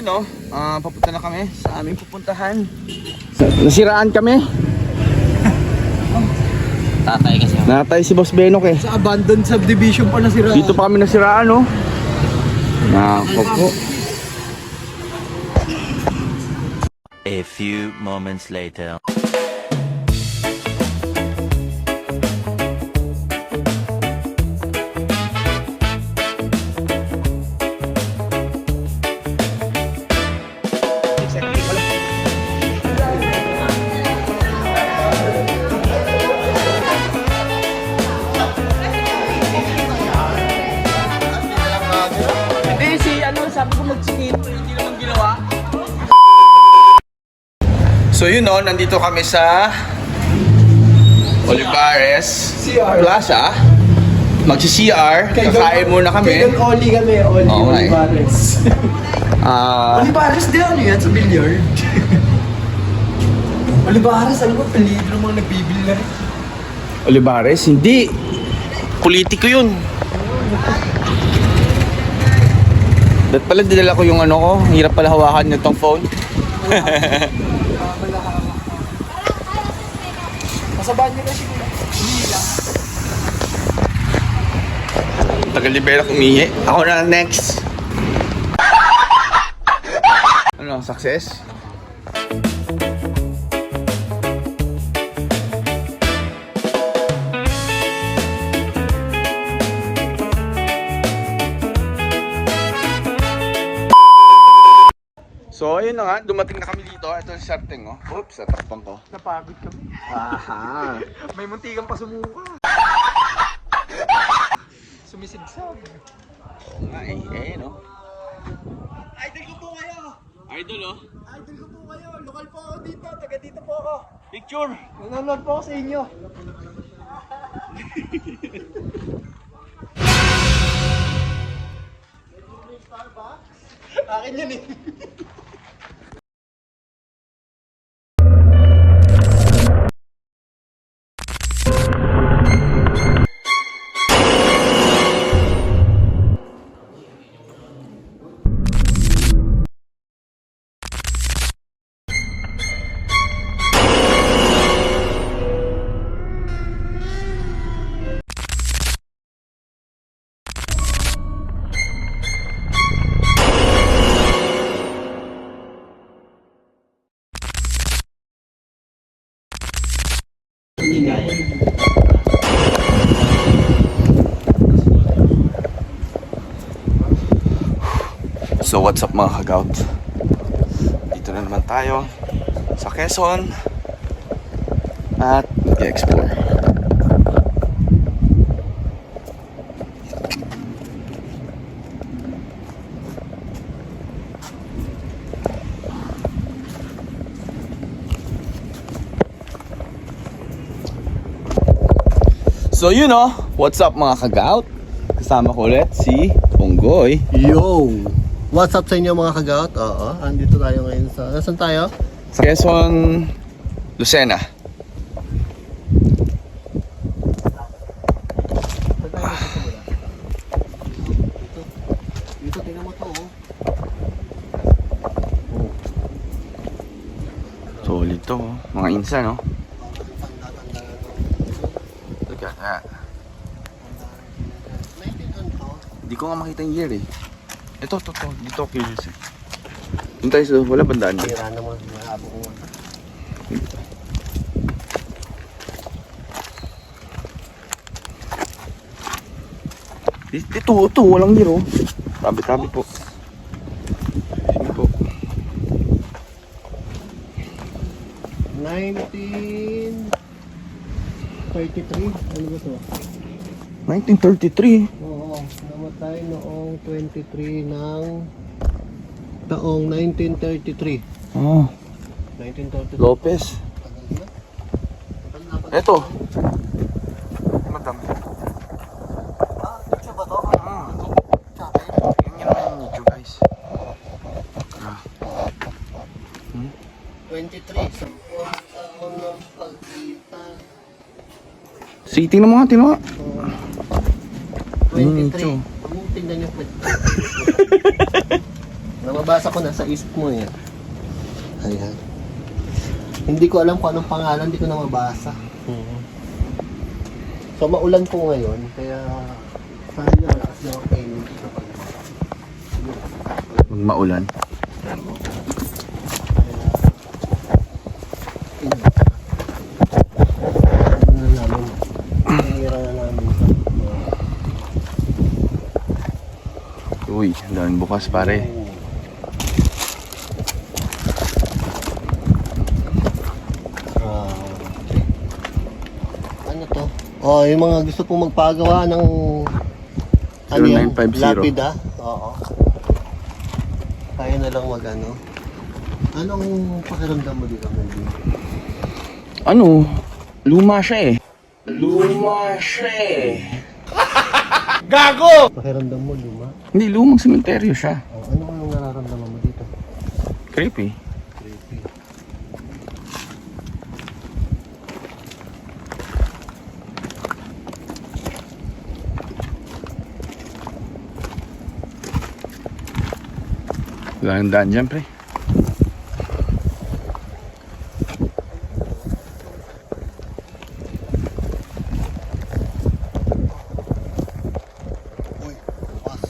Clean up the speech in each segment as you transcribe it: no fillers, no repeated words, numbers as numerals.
no, papunta na kami sa aming pupuntahan. Nasiraan kami. Tatay kasi. Natay si Boss Benok eh. Sa abandoned subdivision pa nasiraan. Dito pa kami nasiraan, no. Nako po. A few moments later. Hindi si ano, sabi ko magsikip, hindi naman ginawa. So yun no, nandito kami sa Olivares Plaza. Magsi-CR, kakain muna kami. Kaya Oli kami, Oli Okay. Olivares. Olivares din ano yan sa billiard? Olivares, alam mo, peligro mga nagbibili na rin. Olivares, hindi. Politiko yun. Ba't pala dinala ko yung ano ko? Hirap pala hawakan nitong phone. Masabaan nyo na siya. Tagal ni Bella kumihi. Ako na next. Ano, success? So ayun na nga, dumating na kami dito. Ito yung sarting, oh. Oops, natakpan ko. Napagod kami. Aha. May muntikan pa sumuka. Sumisigsag. Oo nga eh, no? Idol ko po kayo! Idol, oh. Idol ko po kayo! Lokal po ako dito! Taga dito po ako! Picture! Nanonood po ako sa inyo! Akin yan eh! So what's up mga kagout? Dito na naman tayo sa Quezon at mag-explore. So you know, what's up mga kagout? Kasama ko ulit si Onggoy. Yo! What's up sa inyo mga kagout? Oo, andito tayo ngayon sa... Nasaan tayo? Sa Quezon, Lucena. Dito, tingnan mo to oh. Solid to, oh. Mga insa, no? Look at that. Hindi ko nga makita yung year eh. Ito. Dito ako curious eh. Yung tayo sa wala bandaan ba? Tira naman, mahabo ko. Ito, walang year oh. Tabi-tabi po. Sino po? 1933? Ano ba ito? 1933. Oo, namatay noong 23 ng taong 1933. Oh, 1933. Lopez. Ito. Madam. Ito ba to? Yun naman yung medyo guys. 23. So, taon ng pagkita. Sige, tingnan mo nga. 23. Tingnan niyo po. Mabasa ko na sa isip mo eh. Ayan. Hindi ko alam kung anong pangalan, hindi ko na mabasa. So maulan po ngayon, kaya sana nyo malakas na ang energy kapag Pag maulan. ano na namin, hinihira na namin sa Uy, ang daming bukas pare. ano to? Oh, yung mga gusto pong magpagawa ng ano yan? 0950. Lapida. Oo. Kaya na lang mag-ano. Anong pakiramdam mo dito, Melvin? Ano? Luma siya eh. Luma siya eh. Pakiramdam mo, luma? Hindi, lumang sementeryo siya. Oh, ano ang nararamdaman mo dito? Creepy. Creepy. Wala nang daan dyan, pre. Uy, bukas.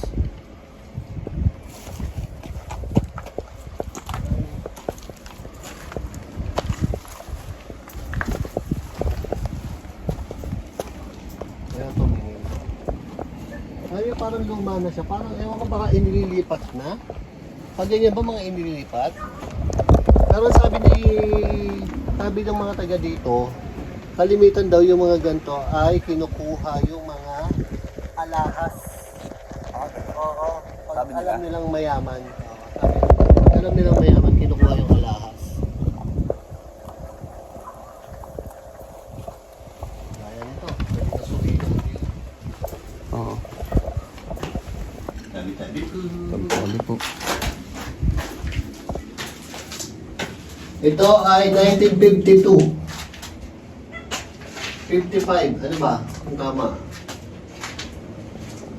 Kaya tumingin. Ay, parang luma na siya. Parang, ewan ko baka inililipat na. Pag ganyan ba mga inililipat? Pero sabi ng mga taga dito, kalimitan daw yung mga ganito ay kinukuha yung mga alahas. Oo. Pag alam nilang mayaman. Pag alam nilang mayaman, kinukuha yung alahas. Gaya nito. Pwede na sulitin. Oo. Tabi-tabi. Tabi po. Ito ay 1952. 55, ano ba? Kung tama.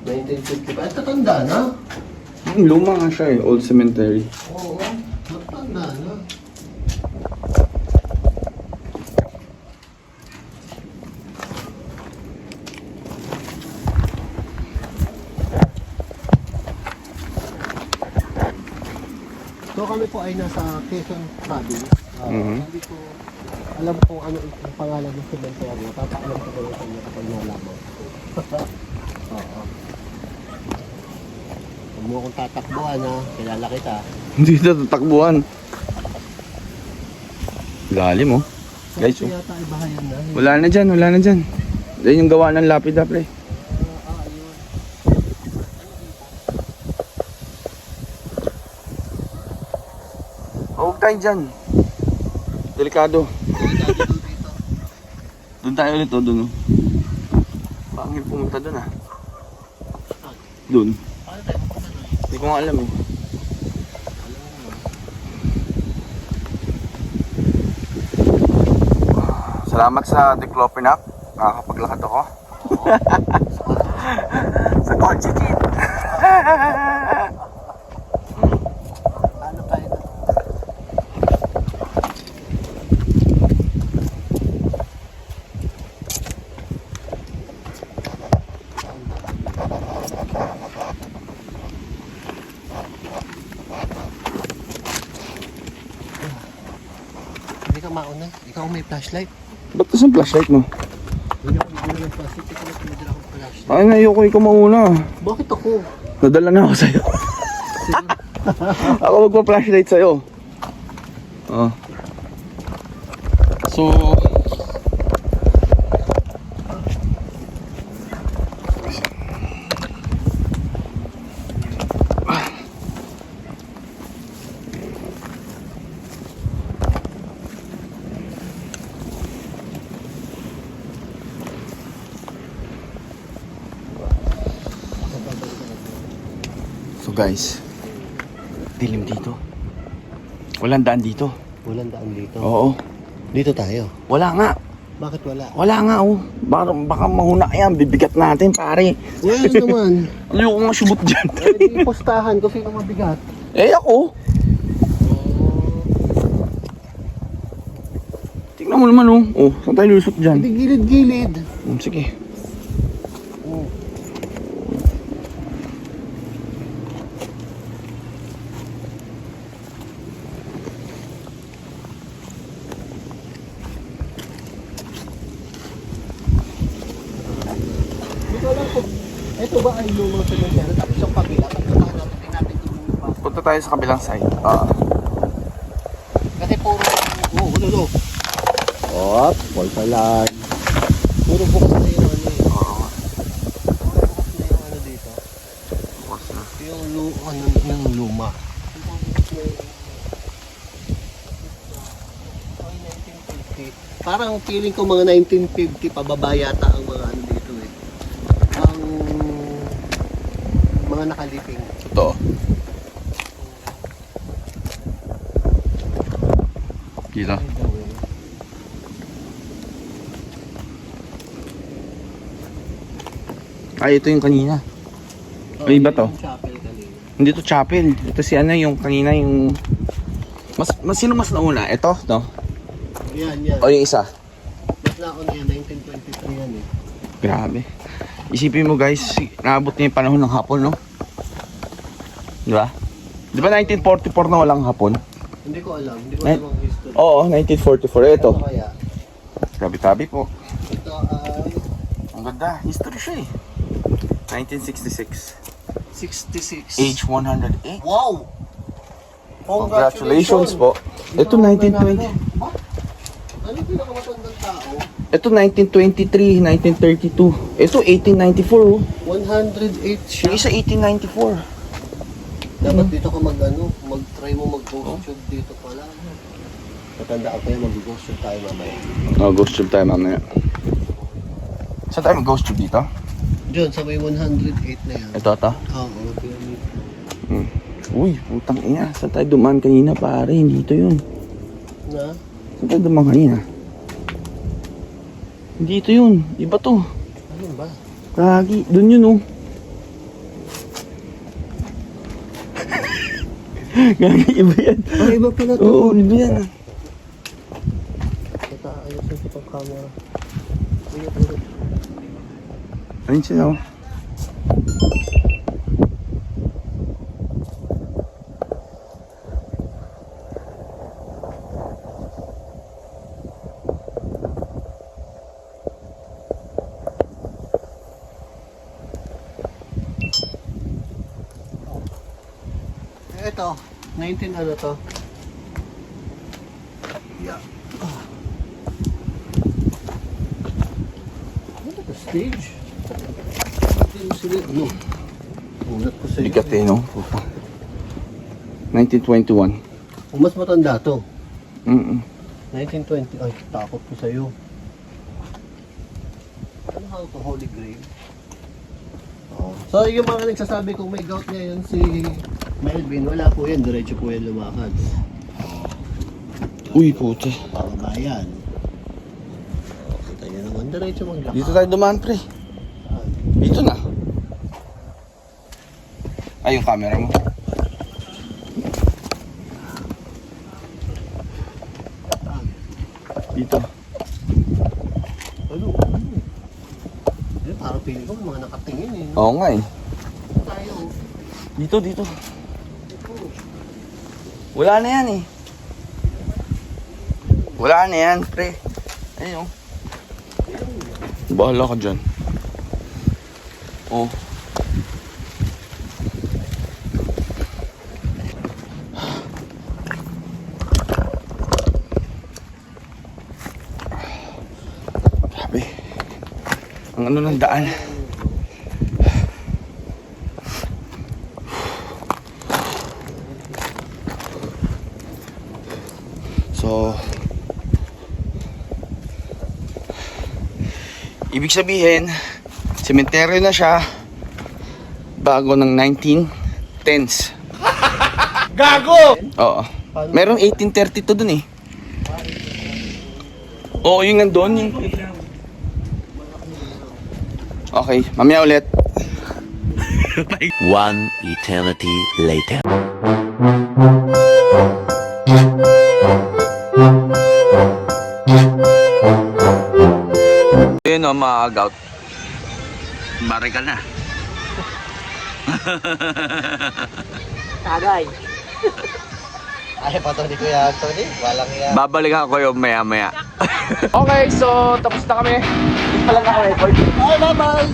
1955. Ay, tatanda na. Luma nga siya eh. Old cemetery. Oo, tatanda na. So kami po ay nasa Quezon Province. Hindi ko alam kung ano ang pangalan ng cemetery. Papaalam ko kayo sa inyo kapag nalaman. Oo. Huwag mo akong tatakbuhan ha. Kilala kita. Hindi na tatakbuhan. Lalim oh. Guys, Ito oh. yata ay bahayan na. Wala na dyan, wala na dyan. Yan yung gawa ng lapida, pre. Ayun. Huwag tayo dyan. Delikado. Doon tayo ulit oh, doon oh. Pangil pumunta doon ah. Doon. Hindi ko nga alam eh. Salamat sa Diclofenac. Nakakapaglakad ako. Sa kotse kit. Ano tayo na? Hindi ka mauna. Ikaw may flashlight. Ba't ito sa flashlight mo? Hindi ako bibili ng plastic. Ikaw mas bumidala akong flashlight. Ay, ayoko ikaw mauna. Bakit ako? Nadala na ako sa'yo. Ako magpa-flashlight sa'yo. Oh. So, so guys, dilim dito. Walang daan dito. Walang daan dito. Oo. Dito tayo. Wala nga. Bakit wala? Wala nga oh. Baka mahuna yan. Bibigat natin pare. Wala naman. Ayoko nga subot dyan. Hindi postahan kung sino mabigat. Eh ako. Tingnan mo naman oh. Oh, saan tayo lusot dyan? Hindi gilid-gilid. Sige. Hindi ko alam kung ito ba ay lumang cemetery tapos yung kabila. Pagpuntahan natin, tingnan natin kung ano pa. Punta tayo sa kabilang side. Kasi puro, ano. Oh, false alarm. Puro bukas na yung ano eh. Puro bukas na yung ano dito. Yung luma. Ay, 1950. Parang feeling ko mga 1950 pababa yata ang mga ano dito eh. Ang mga nakaliping. Ito. Kita. Ay, ito yung kanina. Ay, iba to? Yung chapel kanina. Hindi to chapel. Ito si ano yung kanina yung... Sino mas nauna? Ito, no? Yan. O yung isa? Mas naon yan, 1923 yan eh. Grabe. Isipin mo guys, naabot niya yung panahon ng hapon, no? Di ba? Di ba 1944 na walang hapon? Hindi ko alam ang history. Oo, 1944. Ito. Ano kaya? Tabi-tabi po. Ito ay Ang ganda. History siya eh. 1966. 66. Age 108. Wow! Congratulations po. Ito 1920. Ba? Ano yung pinakamatandang tao? Ito 1923, 1932. Ito 1894 oh. 108 siya. Yung isa 1894. Dapat dito ka mag-try mo mag-ghost tube dito pala. Matanda ako yan, mag-ghost tube tayo mamaya. Oh, ghost tube tayo mamaya. Saan tayo mag-ghost tube dito? Diyan, sa may 108 na yan. Ito. Oo, pyramid. Uy, putang ina. Saan tayo dumaan kanina pare? Hindi ito yun. Na? Saan tayo dumaan kanina? Hindi ito yun. Iba to. Ano ba? Kagi. Dun yun oh. Gagi, iba yan. Ah, iba pala to. Oo, iba yan. Ito, ayos yung itong camera. Ayun siya oh. Ito, 19 ano to? Yeah. Ano to? Stage? Hindi mo sila, ano? Ulat ko sa'yo. Bigat eh no? Puta. 1921. Mas matanda to. 1920. Ay, takot ko sa'yo. Ano how to? Holy Grail? Oh. So, yung mga nagsasabi kung may gout ngayon si Melvin, wala po yan. Diretso po yan lumakad. Uy, puta. Pakabayan. Kita niyo naman, diretso maglakad. Dito tayo dumaan pre. Dito na. Ay, yung camera mo. Dito. Ano? Eh, parang piling ko mga nakatingin eh. Oo nga eh. Tayo. Dito. Wala na yan eh. Wala na yan, pre. Ayun. Bahala ka dyan. Oh. Grabe. Ang ano ng daan. So, ibig sabihin, sementeryo na siya bago ng 1910s. Gago! Oo. Meron 1832 dun eh. Oo, yung nandun. Yung... Okay, mamaya ulit. One eternity later. Yun o, mga gout. Bari ka na. Tagay. Ay, pato ni Kuya Anthony. Walang yan. Babalikan ko yung maya-maya. Okay, so tapos na kami. Hindi pala naka-record. Ay, bye-bye!